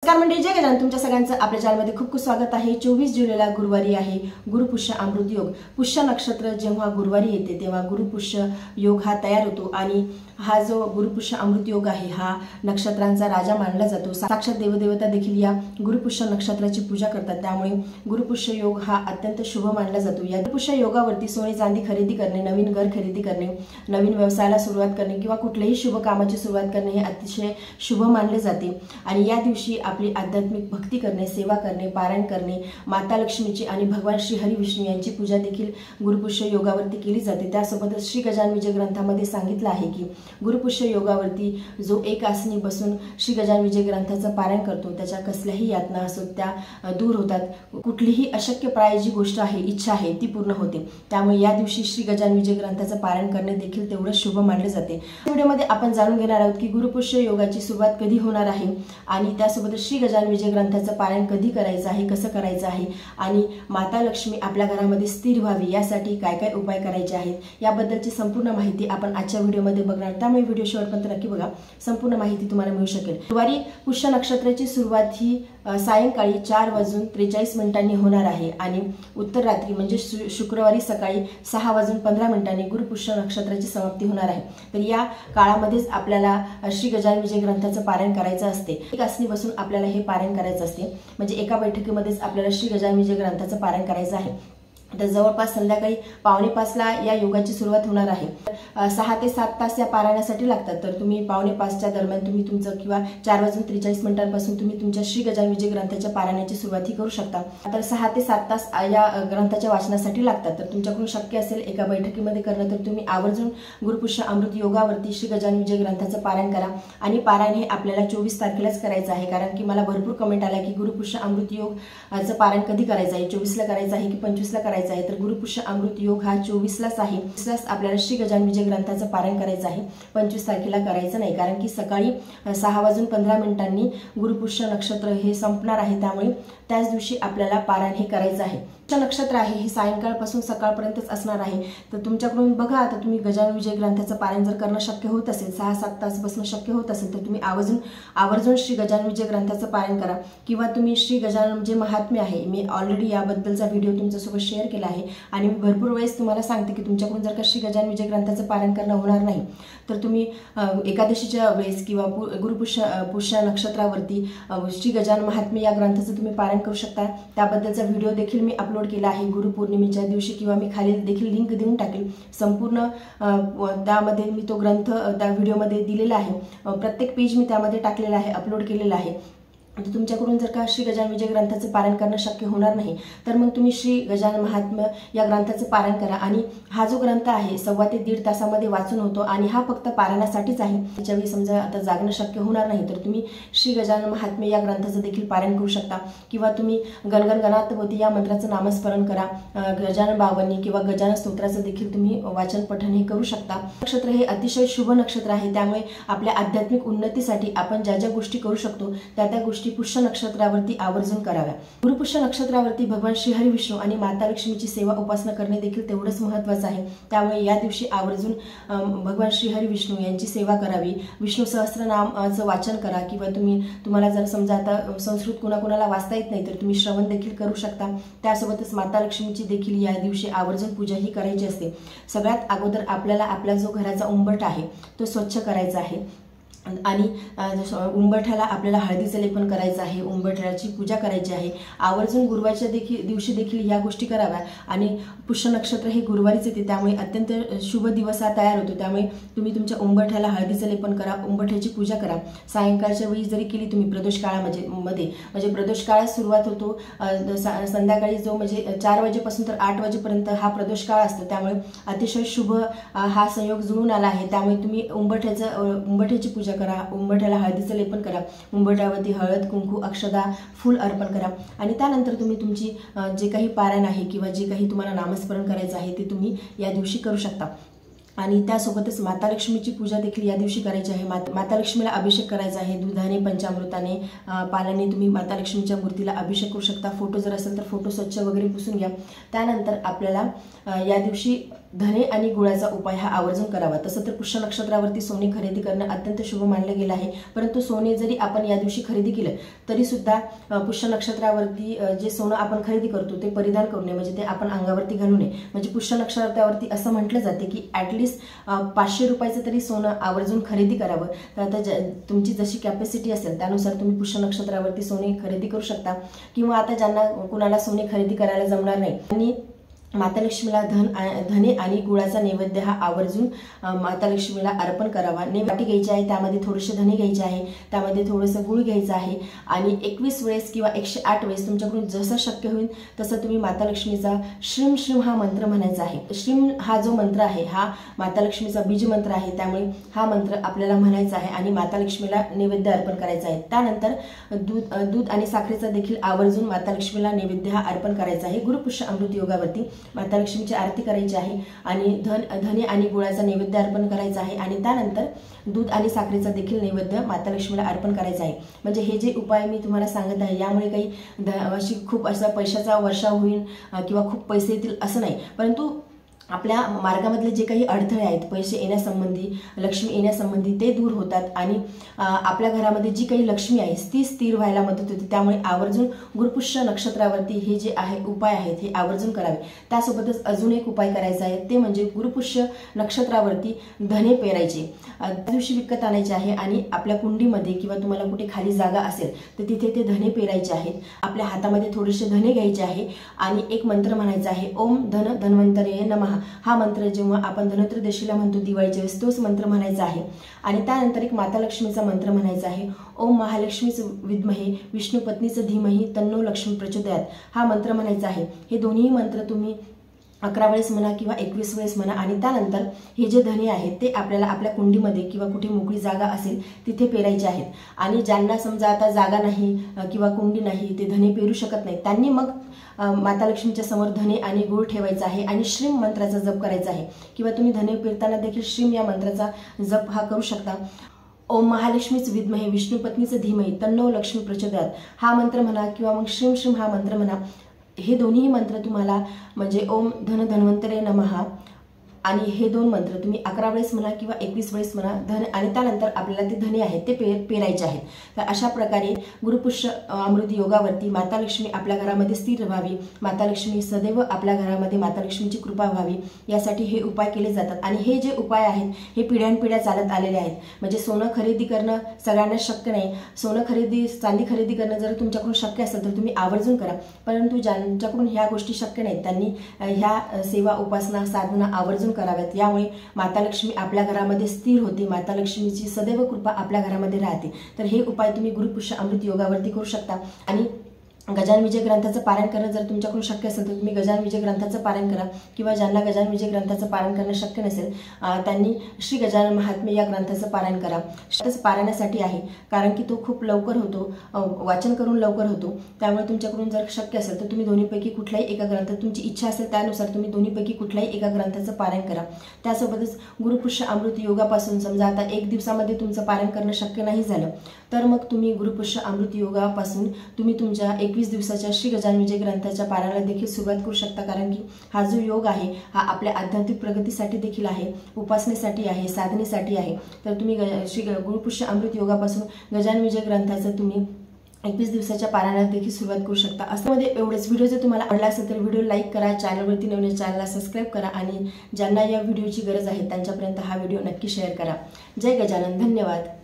नमस्कार मंडळी, जय गजानन. तुमच्या सगळ्यांचं आपल्या चॅनलमध्ये खूप खूप स्वागत आहे. 24 जुलैला गुरुवारी आहे गुरुपुष्य अमृत योग. पुष्य नक्षत्र जेव्हा गुरुवारी येते तेव्हा गुरुपुष्य योग हा तयार होतो आणि हा जो गुरुपुष्य अमृत योग आहे हा नक्षत्रांचा राजा मानला जातो. साक्षात देवदेवता देखील या गुरुपुष्य नक्षत्राची पूजा करतात. त्यामुळे गुरुपुष्य योग हा अत्यंत शुभ मानला जातो. या गुरुपुष्य योगावरती सोने चांदी खरेदी करणे, नवीन घर खरेदी करणे, नवीन व्यवसायाला सुरुवात करणे किंवा कुठल्याही शुभ कामाची सुरुवात करणे हे अतिशय शुभ मानले जाते. आणि या दिवशी आपली आध्यात्मिक भक्ती करणे, सेवा करणे, पारायण करणे, माता लक्ष्मीची आणि भगवान श्री हरी विष्णू यांची पूजा देखील गुरुपुष्य योगावरती केली जाते. त्यासोबतच श्री गजानन विजय ग्रंथामध्ये सांगितलं आहे की गुरुपुष्य योगावरती जो एक आसनी बसून श्री गजानन विजय ग्रंथाचं पारायण करतो त्याच्या कसल्याही यातना असो त्या दूर होतात. कुठलीही अशक्यप्राय जी गोष्ट आहे, इच्छा आहे ती पूर्ण होते. त्यामुळे या दिवशी श्री गजानन विजय ग्रंथाचं पारायण करणे देखील तेवढं शुभ मानले जाते. या व्हिडिओमध्ये आपण जाणून घेणार आहोत की गुरुपुष्य योगाची सुरुवात कधी होणार आहे आणि त्यासोबत श्री गजानन विजय ग्रंथाचं पारायण कधी करायचं आहे, कसं करायचं आहे आणि माता लक्ष्मी आपल्या घरामध्ये स्थिर व्हावी यासाठी काय काय उपाय करायचे आहेत याबद्दलची संपूर्ण माहिती आपण आजच्या व्हिडिओमध्ये बघणार. त्यामुळे व्हिडिओ शेवटपर्यंत नक्की बघा, संपूर्ण माहिती तुम्हाला मिळू शकेल. गुरुवारी पुष्य नक्षत्राची सुरुवात ही सायंकाळी 4:43 होणार आहे आणि उत्तर रात्री म्हणजे शुक्रवारी सकाळी 6:15 गुरुपुष्य नक्षत्राची समाप्ती होणार आहे. तर या काळामध्येच आपल्याला श्री गजानन विजय ग्रंथाचं पारायण करायचं असते. एक आसनी बसून आपल्याला हे पारायण करायचं असते. म्हणजे एका बैठकीमध्येच आपल्याला श्री गजानन विजय ग्रंथाचं पारायण करायचं आहे. तर जवळपास संध्याकाळी 5:45ला या योगाची सुरुवात होणार आहे. 6 ते 7 तास या पारायणासाठी लागतात. तर तुम्ही 5:45च्या दरम्यान तुम्ही तुमचं किंवा 4:43 तुम्ही तुमच्या श्री गजानन विजय ग्रंथाच्या पारायणाची सुरुवात करू शकता. तर 6 ते 7 तास या ग्रंथाच्या वाचनासाठी लागतात. तर तुमच्याकडून शक्य असेल एका बैठकीमध्ये करणं तर तुम्ही आवर्जून गुरुपुष्य अमृत योगावरती श्री गजानन विजय ग्रंथाचं पारायण करा. आणि पारायण हे आपल्याला 24 तारखेलाच करायचं आहे. कारण की मला भरपूर कमेंट आल्या की गुरुपुष्य अमृत योगचं पारायण कधी करायचं आहे, 24ला करायचं आहे की 25ला करायचं आहे. तर गुरुपुष्य अमृत योग हा 24लाच आहे. 24लाच आपल्याला श्री गजानन विजय ग्रंथाचं पारायण करायचं आहे. 25 तारखेला करायचं नाही. कारण की सकाळी 6:15 गुरुपुष्य नक्षत्र हे संपणार आहे. त्यामुळे त्याच दिवशी आपल्याला पारायण हे करायचं आहे. नक्षत्र आहे हे सायंकाळपासून सकाळपर्यंतच असणार आहे. तर तुमच्याकडून बघा, आता तुम्ही गजानन विजय ग्रंथाचं पारायण जर करणं शक्य होत असेल, 6-7 तास बसणं शक्य होत असेल तर तुम्ही आवर्जून श्री गजानन विजय ग्रंथाचं पारायण करा. किंवा तुम्ही श्री गजानन जे महात्म्य आहे, मी ऑलरेडी याबद्दलचा व्हिडिओ तुमच्यासोबत शेअर केला आहे आणि मी भरपूर वेळेस तुम्हाला सांगते की तुमच्याकडून जर का श्री गजानन विजय ग्रंथाचं पारायण करणं होणार नाही तर तुम्ही एकादशीच्या वेळेस किंवा पुष्य नक्षत्रावरती श्री गजानन महात्म्य या ग्रंथाचं तुम्ही पारायण करू शकता. त्याबद्दलचा व्हिडिओ देखील मी अपलोड केला आहे गुरुपौर्णिमेच्या दिवशी, किंवा मी खाली देखील लिंक देऊन टाकेल. संपूर्ण त्यामध्ये मी तो ग्रंथ त्या व्हिडिओमध्ये दिलेला आहे. प्रत्येक पेज मी त्यामध्ये टाकलेला आहे, अपलोड केलेला आहे. तुमच्याकडून जर का श्री गजानन विजय ग्रंथाचं पारायण करणं शक्य होणार नाही तर मग तुम्ही श्री गजानन महात्म्य या ग्रंथाचं पारायण करा. आणि हा जो ग्रंथ आहे 1.25 ते 1.5 तासामध्ये वाचून होतो आणि हा फक्त पारायणासाठीच आहे. त्याच्यावेळी समजा आता जागणं शक्य होणार नाही तर तुम्ही श्री गजानन महात्म्य या ग्रंथाचं देखील पारायण करू शकता. किंवा तुम्ही गणगण गणातपती या मंत्राचं नामस्मरण करा. गजानन बावन्नी किंवा गजानन स्तोत्राचं देखील तुम्ही वाचन पठण हे करू शकता. नक्षत्र हे अतिशय शुभ नक्षत्र आहे. त्यामुळे आपल्या आध्यात्मिक उन्नतीसाठी आपण ज्या ज्या गोष्टी करू शकतो त्या गोष्टी पुष्य नक्षत्रावरती आवर्जून कराव्या. गुरुपुष्य नक्षत्रावरती भगवान श्री हरी विष्णू आणि माता लक्ष्मीची सेवा उपासना करणे देखील तेवढंच महत्त्वाचं आहे. त्यामुळे या दिवशी आवर्जून भगवान श्री हरी विष्णू यांची सेवा करावी. विष्णू सहस्त्रनामाचं वाचन करा. किंवा तुम्हाला जर समजा आता संस्कृत कुणाला वाचता येत नाही तर तुम्ही श्रवण देखील करू शकता. त्यासोबतच माता लक्ष्मीची देखील या दिवशी आवर्जून पूजा ही करायची असते. सगळ्यात अगोदर आपल्याला आपला जो घराचा उंबरठा आहे तो स्वच्छ करायचा आहे आणि उंबरठ्याला आपल्याला हळदीचं लेपन करायचं आहे. उंबरठ्याची पूजा करायची आहे. आवर्जून गुरुवारच्या दिवशी देखील या गोष्टी कराव्या. आणि पुष्य नक्षत्र हे गुरुवारीच येते त्यामुळे अत्यंत शुभ दिवस हा तयार होतो. त्यामुळे तुम्ही तुमच्या उंबरठ्याला हळदीचं लेपन करा, उंबरठ्याची पूजा करा. सायंकाळच्या वेळी जरी केली तुम्ही प्रदोष काळामध्ये म्हणजे प्रदोष काळात सुरुवात होतो संध्याकाळी जो म्हणजे 4 वाजेपासून तर 8 वाजेपर्यंत हा प्रदोष काळ असतो. त्यामुळे अतिशय शुभ हा संयोग जुळून आला आहे. त्यामुळे तुम्ही उंबरठ्याची पूजा करा, उंबरठ्याला हळदीचं लेपन करा, उंबरठ्यावरती हळद, कुंकू, अक्षदा, फूल अर्पण करा. आणि त्यानंतर तुम्ही तुमची जे काही पारायण आहे किंवा जे काही तुम्हाला नामस्मरण करायचं आहे ते तुम्ही या दिवशी करू शकता. आणि त्यासोबतच माता लक्ष्मीची पूजा देखील या दिवशी करायची आहे। माता लक्ष्मीला अभिषेक करायचा आहे दुधाने, पंचामृताने, पाण्याने तुम्ही माता लक्ष्मीच्या मूर्तीला अभिषेक करू शकता। फोटो जर असेल तर फोटो स्वच्छ वगैरे पुसून घ्या। त्यानंतर आपल्याला या दिवशी धने आणि गुळाचा उपाय हा आवर्जून करावा। तसं तर पुष्य नक्षत्रावरती सोने खरेदी करणं अत्यंत शुभ मानलं गेलं आहे, परंतु सोने जरी आपण या दिवशी खरेदी केलं तरी सुद्धा पुष्य नक्षत्रावरती जे सोनं आपण खरेदी करतो ते परिधान करू नये, म्हणजे ते आपण अंगावरती घालू नये। म्हणजे पुष्य नक्षत्रावरती असं म्हटलं जाते की ॲटलिस्ट 500 रुपयाचं तरी सोनं आवर्जून खरेदी करावं। तर आता तुमची जशी कॅपॅसिटी असेल त्यानुसार तुम्ही पुष्य नक्षत्रावरती सोने खरेदी करू शकता, किंवा आता ज्यांना कुणाला सोने खरेदी करायला जमणार नाही आणि माता लक्ष्मीला धने आणि गुळाचा नैवेद्य हा आवर्जून माता लक्ष्मीला अर्पण करावा। वाटी घ्यायची आहे, त्यामध्ये थोडेसे धने घ्यायचे आहे, त्यामध्ये थोडंसं गुळ घ्यायचं आहे आणि 21 वेळेस किंवा 108 वेळेस तुमच्याकडून जसं शक्य होईल तसं तुम्ही माता लक्ष्मीचा श्रीम श्रीम हा मंत्र म्हणायचा आहे। श्रीम हा जो मंत्र आहे हा माता लक्ष्मीचा बीज मंत्र आहे, त्यामुळे हा मंत्र आपल्याला म्हणायचा आहे आणि माता लक्ष्मीला नैवेद्य अर्पण करायचा आहे। त्यानंतर दूध आणि साखरेचा देखील आवर्जून माता लक्ष्मीला नैवेद्य हा अर्पण करायचा आहे। गुरुपुष्य अमृत योगावरती माता लक्ष्मीची आरती करायची आहे आणि धने आणि गुळाचा नैवेद्य अर्पण करायचा आहे आणि त्यानंतर दूध आणि साखरेचा देखील नैवेद्य माता लक्ष्मीला अर्पण करायचा आहे। म्हणजे हे जे उपाय मी तुम्हाला सांगत आहे यामुळे काही अशी खूप असा पैशाचा वर्षाव होईल किंवा खूप पैसे येतील असं नाही, परंतु आपल्या मार्गामधले जे काही अडथळे आहेत पैसे येण्यासंबंधी, लक्ष्मी येण्यासंबंधी ते दूर होतात आणि आपल्या घरामध्ये जी काही लक्ष्मी आहे ती स्थिर व्हायला मदत होते। त्यामुळे आवर्जून गुरुपुष्य नक्षत्रावरती हे जे आहे उपाय आहेत हे आवर्जून करावे। त्यासोबतच अजून एक उपाय करायचा आहे ते म्हणजे गुरुपुष्य नक्षत्रावरती धने पेरायचे, त्या दिवशी विकत आणायचे आहे आणि आपल्या कुंडीमध्ये किंवा तुम्हाला कुठे खाली जागा असेल तर तिथे ते धने पेरायचे आहेत। आपल्या हातामध्ये थोडेसे धने घ्यायचे आहे आणि एक मंत्र म्हणायचा आहे, ओम धन धन्वंतरे नमः। हा मंत्र जेव्हा आपण धनत्रयोदशीला म्हणतो दिवाळीच्या वेळेस तोच मंत्र म्हणायचा आहे आणि त्यानंतर एक माता लक्ष्मीचा मंत्र म्हणायचा आहे, ओम महालक्ष्मीच विद्महे विष्णू पत्नीच धीमहि तन्नो लक्ष्मी प्रचोदयात। हा मंत्र म्हणायचा आहे। हे दोन्ही मंत्र तुम्ही 11 वेळेस म्हणा किंवा 21 वेळेस म्हणा आणि त्यानंतर हे जे धने आहेत ते आपल्याला आपल्या कुंडीमध्ये किंवा कुठे मोकळी जागा असेल तिथे पेरायचे आहेत। आणि ज्यांना समजा आता जागा नाही किंवा कुंडी नाही, ते धने पेरू शकत नाही, त्यांनी मग माता लक्ष्मीच्या समोर धने आणि गुळ ठेवायचा आहे आणि श्रीम मंत्राचा जप करायचा आहे, किंवा तुम्ही धने पेरताना देखील श्रीम या मंत्राचा जप हा करू शकता। ओम महालक्ष्मीच विद्महे विष्णू पत्नीच धीमहि तन्नो लक्ष्मी प्रचोदयात हा मंत्र म्हणा किंवा मग श्रीम श्रीम हा मंत्र म्हणा। हे दोन्ही मंत्र तुम्हाला म्हणजे ओम धन धन्वंतरे नमः आणि हे दोन मंत्र तुम्ही 11 वेळेस म्हणा किंवा 21 वेळेस म्हणा धन, आणि त्यानंतर आपल्याला ते धने आहेत ते पेरायचे आहेत। तर अशा प्रकारे गुरुपुष्य अमृत योगावरती माता लक्ष्मी आपल्या घरामध्ये स्थिर व्हावी, माता लक्ष्मी सदैव आपल्या घरामध्ये माता लक्ष्मीची कृपा व्हावी यासाठी हे उपाय केले जातात। आणि हे जे उपाय आहेत हे पिढ्यानपिढ्या चालत आलेले आहेत। म्हणजे सोनं खरेदी करणं सगळ्यांना शक्य नाही, सोनं खरेदी चांदी खरेदी करणं जर तुमच्याकडून शक्य असेल तर तुम्ही आवर्जून करा, परंतु ज्यांच्याकडून ह्या गोष्टी शक्य नाहीत त्यांनी ह्या सेवा उपासना साधना आवर्जून कराव्यात। यामुळे माता लक्ष्मी आपल्या घरामध्ये स्थिर होते, माता लक्ष्मीची सदैव कृपा आपल्या घरामध्ये राहते। तर हे उपाय तुम्ही गुरुपुष्य अमृत योगावरती करू शकता। आणि गजानन विजय ग्रंथाचं पारायण करणं जर तुमच्याकडून शक्य असेल तर तुम्ही गजानन विजय ग्रंथाचं पारायण करा, किंवा ज्यांना गजानन विजय ग्रंथाचं पारायण करणं शक्य नसेल त्यांनी श्री गजानन महात्म्य या ग्रंथाचं पारायण करा। त्याच पारायणासाठी आहे कारण की तो खूप लवकर होतो, वाचन करून लवकर होतो, त्यामुळे तुमच्याकडून जर शक्य असेल तर तुम्ही दोन्हीपैकी कुठल्याही एका ग्रंथात, तुमची इच्छा असेल त्यानुसार तुम्ही दोन्हीपैकी कुठल्याही एका ग्रंथाचं पारायण करा। त्यासोबतच गुरुपुष्य अमृत योगापासून समजा आता 1 दिवसामध्ये तुमचं पारायण करणं शक्य नाही झालं तर मग तुम्ही गुरुपुष्य अमृत योगापासून तुम्ही तुमच्या 21 दिवसाच्या श्री गजानन विजय ग्रंथाच्या पारायणाला देखील सुरुवात करू शकता। कारण की हा जो योग आहे हा आपल्या आध्यात्मिक प्रगतीसाठी देखील आहे, उपासनेसाठी आहे, साधनेसाठी आहे। तर तुम्ही श्री गुरुपुष्य अमृत योगापासून गजानन विजय ग्रंथाचं तुम्ही 21 दिवसाच्या पारायणाला देखील सुरुवात करू शकता। असं मध्ये एवढेच। व्हिडिओ जर तुम्हाला आवडला असेल तर व्हिडिओ लाईक करा, चॅनलवरती नवीन चॅनलला सबस्क्राईब करा आणि ज्यांना या व्हिडिओची गरज आहे त्यांच्यापर्यंत हा व्हिडिओ नक्की शेअर करा। जय गजानन, धन्यवाद।